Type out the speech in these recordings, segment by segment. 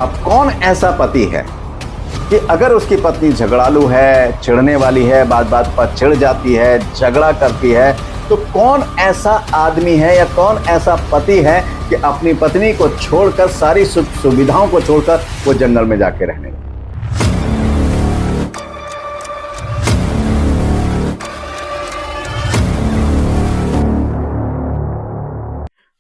अब कौन ऐसा पति है कि अगर उसकी पत्नी झगड़ालू है, चिढ़ने वाली है, बात बात पर चिढ़ जाती है, झगड़ा करती है, तो कौन ऐसा आदमी है या कौन ऐसा पति है कि अपनी पत्नी को छोड़कर, सारी सुख सुविधाओं को छोड़कर वो जंगल में जाके रहने लगे।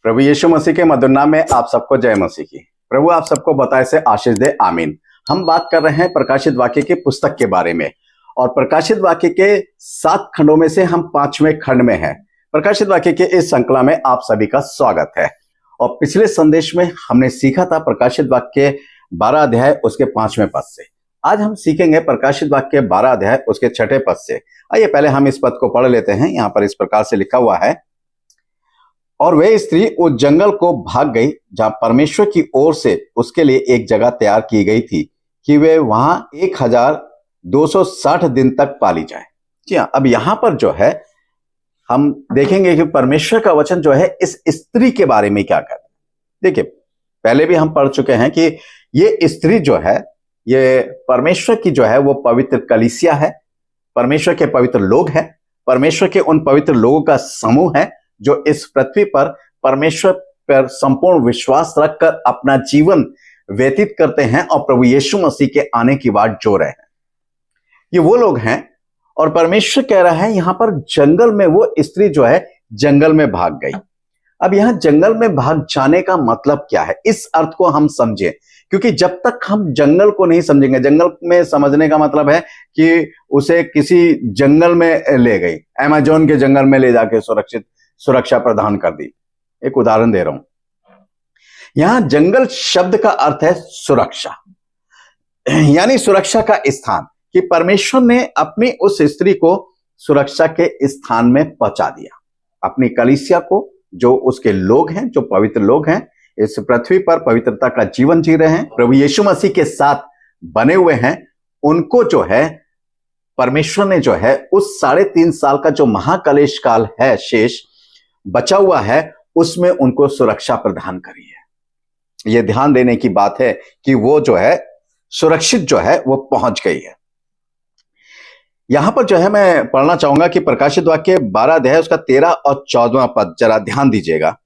प्रभु यीशु मसीह के मधुर नाम में आप सबको जय मसीह की। प्रभु आप सबको बताए से आशीष दे, आमीन। हम बात कर रहे हैं प्रकाशित वाक्य की पुस्तक के बारे में, और प्रकाशित वाक्य के 7 खंडों में से हम 5वें खंड में हैं। प्रकाशित वाक्य के इस श्रृंखला में आप सभी का स्वागत है। और पिछले संदेश में हमने सीखा था प्रकाशित वाक्य 12 अध्याय उसके 5वें पद से। आज हम सीखेंगे प्रकाशित वाक्य 12 अध्याय उसके 6ठे पद से। आइए पहले हम इस पद को पढ़ लेते हैं। यहाँ पर इस प्रकार से लिखा हुआ है, और वह स्त्री उस जंगल को भाग गई जहां परमेश्वर की ओर से उसके लिए एक जगह तैयार की गई थी कि वे वहां 1260 दिन तक पाली जाए। जी हाँ, अब यहां पर जो है हम देखेंगे कि परमेश्वर का वचन जो है इस स्त्री के बारे में क्या कहता है। देखिए, पहले भी हम पढ़ चुके हैं कि ये स्त्री जो है, ये परमेश्वर की जो है वो पवित्र कलीसिया है, परमेश्वर के पवित्र लोग हैं, परमेश्वर के उन पवित्र लोगों का समूह है जो इस पृथ्वी पर परमेश्वर पर संपूर्ण विश्वास रखकर अपना जीवन व्यतीत करते हैं और प्रभु यीशु मसीह के आने की बात जो रहे हैं। ये वो लोग हैं, और परमेश्वर कह रहा है यहां पर जंगल में वो स्त्री जो है जंगल में भाग गई। अब यहां जंगल में भाग जाने का मतलब क्या है, इस अर्थ को हम समझें, क्योंकि जब तक हम जंगल को नहीं समझेंगे, जंगल में समझने का मतलब है कि उसे किसी जंगल में ले गई, अमेज़न के जंगल में ले जाके सुरक्षा प्रदान कर दी। एक उदाहरण दे रहा हूं। यहां जंगल शब्द का अर्थ है सुरक्षा, यानी सुरक्षा का स्थान, कि परमेश्वर ने अपनी उस स्त्री को सुरक्षा के स्थान में पहुंचा दिया। अपनी कलीसिया को, जो उसके लोग हैं, जो पवित्र लोग हैं, इस पृथ्वी पर पवित्रता का जीवन जी रहे हैं, प्रभु यीशु मसीह के साथ बने हुए हैं, उनको जो है परमेश्वर ने जो है उस 3.5 साल का जो महाकलेश काल है शेष बचा हुआ है, उसमें उनको सुरक्षा प्रदान करी है। यह ध्यान देने की बात है कि वो जो है सुरक्षित जो है वो पहुंच गई है। यहां पर जो है मैं पढ़ना चाहूंगा कि प्रकाशित वाक्य 12 अध्याय उसका 13 और 14वां पद, जरा ध्यान दीजिएगा।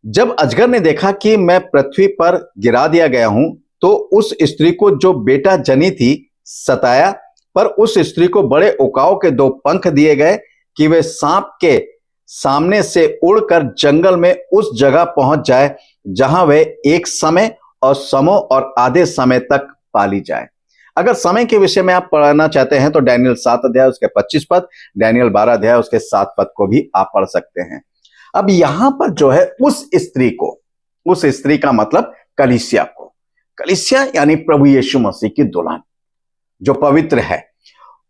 जब अजगर ने देखा कि मैं पृथ्वी पर गिरा दिया गया हूं, तो उस स्त्री को जो बेटा जनी थी सताया, पर उस स्त्री को बड़े उकाव के 2 पंख दिए गए कि वे सांप के सामने से उड़कर जंगल में उस जगह पहुंच जाए जहां वे एक समय और समो और आधे समय तक पाली जाए। अगर समय के विषय में आप पढ़ना चाहते हैं तो डैनियल 7 अध्याय उसके 25 पद, डैनियल 12 अध्याय उसके 7 पद को भी आप पढ़ सकते हैं। अब यहां पर जो है उस स्त्री को, उस स्त्री का मतलब कलीसिया को, कलीसिया यानी प्रभु यीशु मसीह की दुल्हन जो पवित्र है,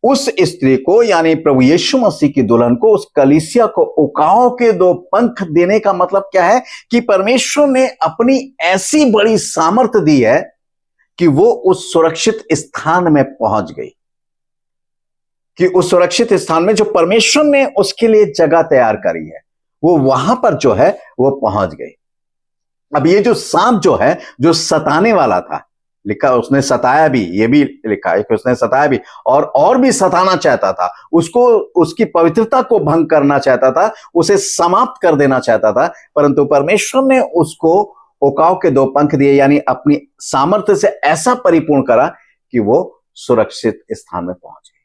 उस स्त्री को यानी प्रभु यीशु मसीह की दुल्हन को, उस कलीसिया को उकाओं के 2 पंख देने का मतलब क्या है कि परमेश्वर ने अपनी ऐसी बड़ी सामर्थ्य दी है कि वो उस सुरक्षित स्थान में पहुंच गई, कि उस सुरक्षित स्थान में जो परमेश्वर ने उसके लिए जगह तैयार करी है, वो वहां पर जो है वो पहुंच गई। अब ये जो सांप जो है, जो सताने वाला था, लिखा उसने सताया भी, ये भी लिखा है कि उसने सताया भी, और भी सताना चाहता था उसको, उसकी पवित्रता को भंग करना चाहता था, उसे समाप्त कर देना चाहता था, परंतु परमेश्वर ने उसको उकाव के 2 पंख दिए, यानी अपनी सामर्थ्य से ऐसा परिपूर्ण करा कि वो सुरक्षित स्थान में पहुंच गई।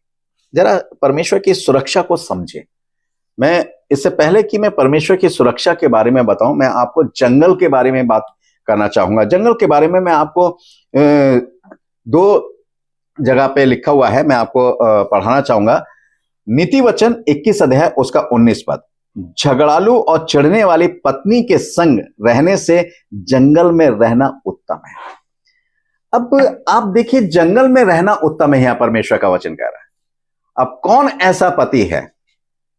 जरा परमेश्वर की सुरक्षा को समझे। मैं इससे पहले कि मैं परमेश्वर की सुरक्षा के बारे में बताऊं, मैं आपको जंगल के बारे में बात करना चाहूंगा। जंगल के बारे में मैं आपको 2 जगह पे लिखा हुआ है, मैं आपको पढ़ाना चाहूंगा। नीति वचन 21 अध्याय उसका 19 पद, झगड़ालू और चिढ़ने वाली पत्नी के संग रहने से जंगल में रहना उत्तम है। अब आप देखिए, जंगल में रहना उत्तम है, यहां परमेश्वर का वचन कह रहा है। अब कौन ऐसा पति है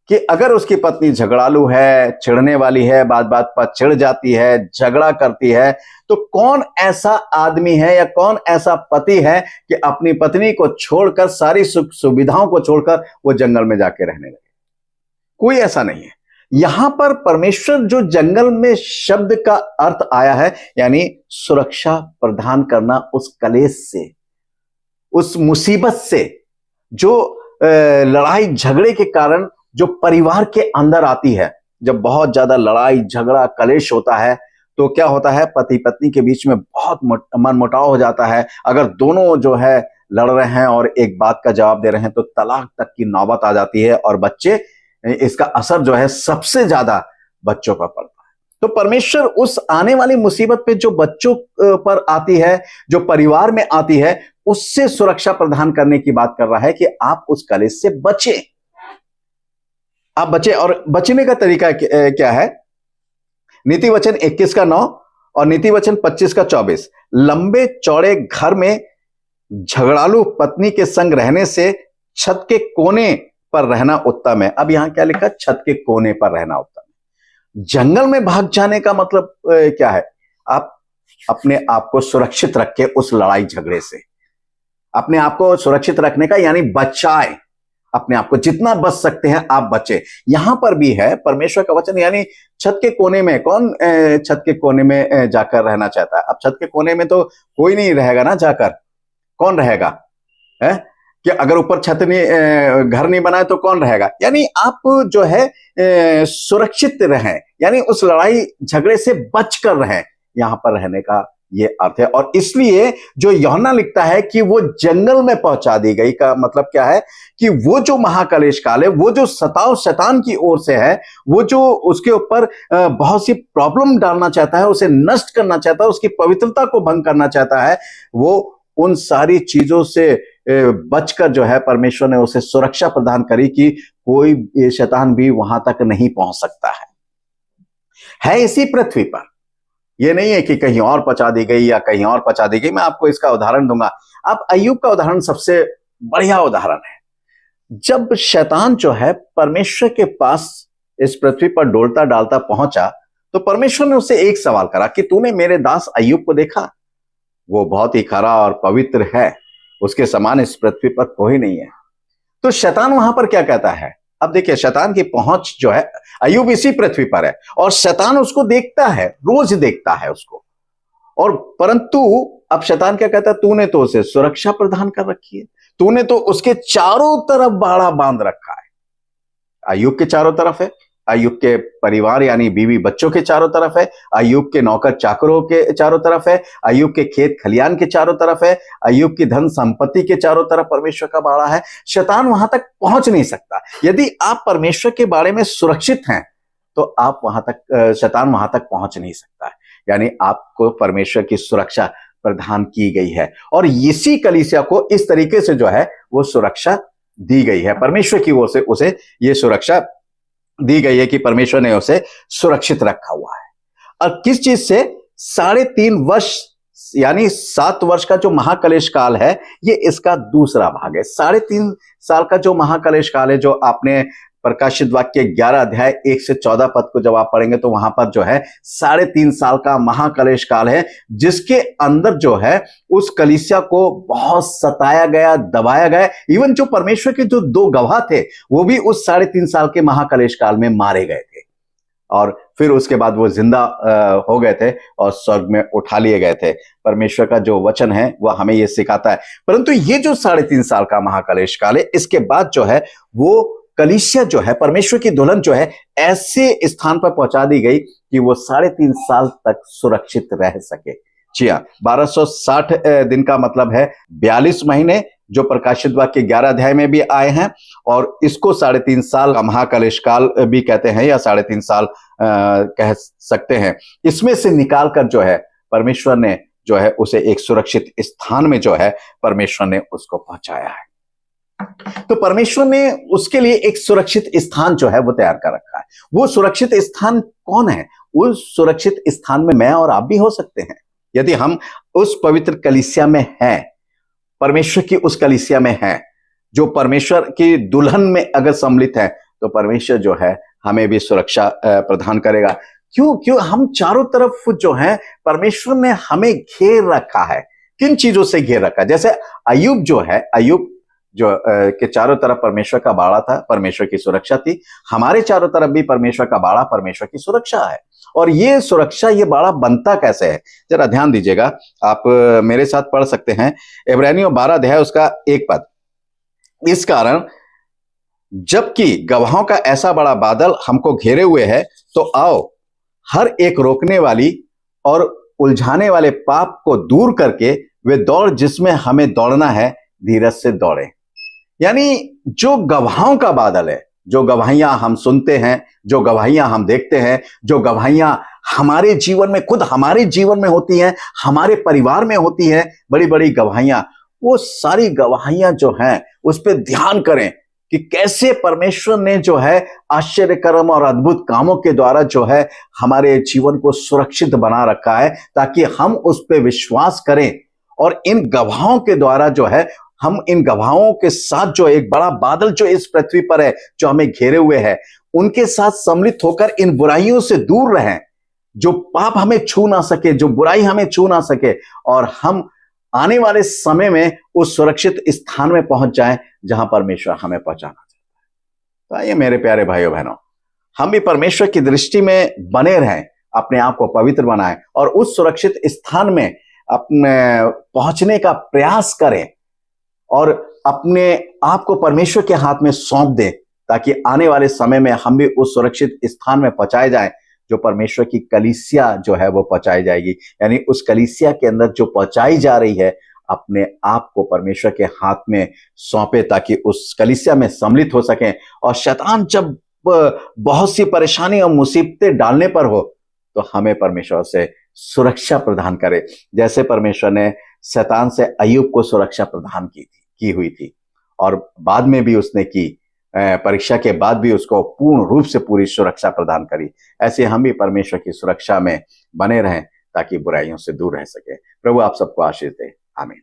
कि अगर उसकी पत्नी झगड़ालू है, चिढ़ने वाली है, बात बात पर चिढ़ जाती है, झगड़ा करती है, तो कौन ऐसा आदमी है या कौन ऐसा पति है कि अपनी पत्नी को छोड़कर, सारी सुख सुविधाओं को छोड़कर वो जंगल में जाके रहने लगे? कोई ऐसा नहीं है। यहां पर परमेश्वर जो जंगल में शब्द का अर्थ आया है, यानी सुरक्षा प्रदान करना उस कलेश से, उस मुसीबत से, जो लड़ाई झगड़े के कारण जो परिवार के अंदर आती है। जब बहुत ज्यादा लड़ाई झगड़ा कलेश होता है तो क्या होता है, पति पत्नी के बीच में बहुत मनमुटाव हो जाता है। अगर दोनों जो है लड़ रहे हैं और एक बात का जवाब दे रहे हैं तो तलाक तक की नौबत आ जाती है, और बच्चे, इसका असर जो है सबसे ज्यादा बच्चों पर पड़ता है। तो परमेश्वर उस आने वाली मुसीबत पे जो बच्चों पर आती है, जो परिवार में आती है, उससे सुरक्षा प्रदान करने की बात कर रहा है कि आप उस कलेश से बचें, आप बचें। और बचने का तरीका क्या है? नीति वचन 21 का 9 और नीति वचन 25 का 24, लंबे चौड़े घर में झगड़ालू पत्नी के संग रहने से छत के कोने पर रहना उत्तम है। अब यहां क्या लिखा? छत के कोने पर रहना उत्तम है। जंगल में भाग जाने का मतलब क्या है? आप अपने आप को सुरक्षित रखें उस लड़ाई झगड़े से, अपने आप को सुरक्षित रखने का यानी बचाए, अपने आप को जितना बच सकते हैं आप बचे। यहां पर भी है परमेश्वर का वचन, यानी छत के कोने में। कौन छत के कोने में जाकर रहना चाहता है? अब छत के कोने में तो कोई नहीं रहेगा ना, जाकर कौन रहेगा है? कि अगर ऊपर छत नहीं, घर नहीं बनाए तो कौन रहेगा? यानी आप जो है सुरक्षित रहें, यानी उस लड़ाई झगड़े से बचकर रहें, यहां पर रहने का ये अर्थ है। और इसलिए जो यूहन्ना लिखता है कि वो जंगल में पहुंचा दी गई, का मतलब क्या है कि वो जो महाकलेश काल है, वो जो सताव शैतान की ओर से है, वो जो उसके ऊपर बहुत सी प्रॉब्लम डालना चाहता है, उसे नष्ट करना चाहता है, उसकी पवित्रता को भंग करना चाहता है, वो उन सारी चीजों से बचकर जो है परमेश्वर ने उसे सुरक्षा प्रदान करी कि कोई शैतान भी वहां तक नहीं पहुंच सकता है इसी पृथ्वी पर। ये नहीं है कि कहीं और पहुंचा दी गई या कहीं और पहुंचा दी गई। मैं आपको इसका उदाहरण दूंगा। आप अय्यूब का उदाहरण सबसे बढ़िया उदाहरण है। जब शैतान जो है परमेश्वर के पास इस पृथ्वी पर डोलता डालता पहुंचा, तो परमेश्वर ने उससे एक सवाल करा कि तूने मेरे दास अय्यूब को देखा? वो बहुत ही खरा और पवित्र है, उसके समान इस पृथ्वी पर कोई नहीं है। तो शैतान वहां पर क्या कहता है? अब देखिए, शैतान की पहुंच जो है, अय्यूब इसी पृथ्वी पर है और शैतान उसको देखता है, रोज देखता है उसको। और परंतु अब शैतान क्या कहता है? तूने तो उसे सुरक्षा प्रदान कर रखी है, तूने तो उसके चारों तरफ बाड़ा बांध रखा है। अय्यूब के चारों तरफ है, अय्यूब के परिवार यानी बीवी बच्चों के चारों तरफ है, अय्यूब के नौकर चाकरों के चारों तरफ है, अय्यूब के खेत खलियान के चारों तरफ है, अय्यूब की धन संपत्ति के चारों तरफ परमेश्वर का बाड़ा है। शैतान वहां तक पहुंच नहीं सकता। यदि आप परमेश्वर के बारे में सुरक्षित हैं तो आप वहां तक, शैतान वहां तक पहुंच नहीं सकता है। यानी आपको परमेश्वर की सुरक्षा प्रदान की गई है और इसी कलीसिया को इस तरीके से जो है वो सुरक्षा दी गई है। परमेश्वर की ओर से उसे ये सुरक्षा दी गई है कि परमेश्वर ने उसे सुरक्षित रखा हुआ है। और किस चीज से? 3.5 वर्ष यानी 7 वर्ष का जो महाकलेश काल है, ये इसका दूसरा भाग है। 3.5 साल का जो महाकलेश काल है, जो आपने प्रकाशित वाक्य 11 अध्याय 1 से 14 पद को जब आप पढ़ेंगे तो वहां पर जो है 3.5 साल का महाकलेश काल है, जिसके अंदर जो है उस कलीसिया को बहुत सताया गया, दबाया गया। इवन जो परमेश्वर के जो 2 गवाह थे वो भी उस 3.5 साल के महाकलेश काल में मारे गए थे और फिर उसके बाद वो जिंदा हो गए थे और स्वर्ग में उठा लिए गए थे। परमेश्वर का जो वचन है वह हमें ये सिखाता है। परंतु ये जो 3.5 साल का महाकलेश काल है, इसके बाद जो है वो कलीसिया जो है, परमेश्वर की दुल्हन जो है, ऐसे स्थान पर पहुंचा दी गई कि वो 3.5 साल तक सुरक्षित रह सके। जी हाँ, 1260 दिन का मतलब है 42 महीने, जो प्रकाशित वाक्य 11 अध्याय में भी आए हैं। और इसको 3.5 साल का महाकलेश काल भी कहते हैं या 3.5 साल कह सकते हैं। इसमें से निकालकर जो है परमेश्वर ने जो है उसे एक सुरक्षित स्थान में जो है परमेश्वर ने उसको पहुंचाया है। तो परमेश्वर ने उसके लिए एक सुरक्षित स्थान जो है वो तैयार कर रखा है। वो सुरक्षित स्थान कौन है? उस सुरक्षित स्थान में मैं और आप भी हो सकते हैं यदि हम उस पवित्र कलीसिया में हैं, परमेश्वर की उस कलीसिया में हैं, जो परमेश्वर की दुल्हन में अगर सम्मिलित है, तो परमेश्वर जो है हमें भी सुरक्षा प्रदान करेगा। क्यों हम चारों तरफ जो है परमेश्वर ने हमें घेर रखा है। किन चीजों से घेर रखा है? जैसे अय्यूब जो है, अय्यूब के चारों तरफ परमेश्वर का बाड़ा था, परमेश्वर की सुरक्षा थी। हमारे चारों तरफ भी परमेश्वर का बाड़ा, परमेश्वर की सुरक्षा है। और ये सुरक्षा, ये बाड़ा बनता कैसे है, जरा ध्यान दीजिएगा। आप मेरे साथ पढ़ सकते हैं इब्रानियों 12 अध्याय उसका 1 पद। इस कारण जबकि गवाहों का ऐसा बड़ा बादल हमको घेरे हुए है, तो आओ हर एक रोकने वाली और उलझाने वाले पाप को दूर करके वे दौड़ जिसमें हमें दौड़ना है, धीरज से दौड़े। यानी जो गवाहों का बादल है, जो गवाहियां हम सुनते हैं, जो गवाहियां हम देखते हैं, जो गवाहियां हमारे जीवन में, खुद हमारे जीवन में होती हैं, हमारे परिवार में होती हैं, बड़ी बड़ी गवाहियां, वो सारी गवाहियां जो हैं उस पर ध्यान करें कि कैसे परमेश्वर ने जो है आश्चर्यकर्म और अद्भुत कामों के द्वारा जो है हमारे जीवन को सुरक्षित बना रखा है, ताकि हम उस पर विश्वास करें। और इन गवाहों के द्वारा जो है, हम इन गवाहों के साथ जो एक बड़ा बादल जो इस पृथ्वी पर है, जो हमें घेरे हुए है, उनके साथ सम्मिलित होकर इन बुराइयों से दूर रहें, जो पाप हमें छू ना सके, जो बुराई हमें छू ना सके, और हम आने वाले समय में उस सुरक्षित स्थान में पहुंच जाएं जहां परमेश्वर हमें पहुंचाना चाहता है। तो आइए मेरे प्यारे भाइयों बहनों, हम भी परमेश्वर की दृष्टि में बने रहें, अपने आप को पवित्र बनाएं और उस सुरक्षित स्थान में अपने पहुंचने का प्रयास करें और अपने आप को परमेश्वर के हाथ में सौंप दें, ताकि आने वाले समय में हम भी उस सुरक्षित स्थान में पहुंचाए जाएं जो परमेश्वर की कलीसिया जो है वो पहुंचाई जाएगी। यानी उस कलीसिया के अंदर जो पहुंचाई जा रही है, अपने आप को परमेश्वर के हाथ में सौंपे, ताकि उस कलीसिया में सम्मिलित हो सकें। और शैतान जब बहुत सी परेशानी और मुसीबतें डालने पर हो, तो हमें परमेश्वर से सुरक्षा प्रदान करे, जैसे परमेश्वर ने शैतान से अय्यूब को सुरक्षा प्रदान की हुई थी, और बाद में भी उसने की, परीक्षा के बाद भी उसको पूर्ण रूप से पूरी सुरक्षा प्रदान करी। ऐसे हम भी परमेश्वर की सुरक्षा में बने रहें, ताकि बुराइयों से दूर रह सके। प्रभु आप सबको आशीष दे। आमीन।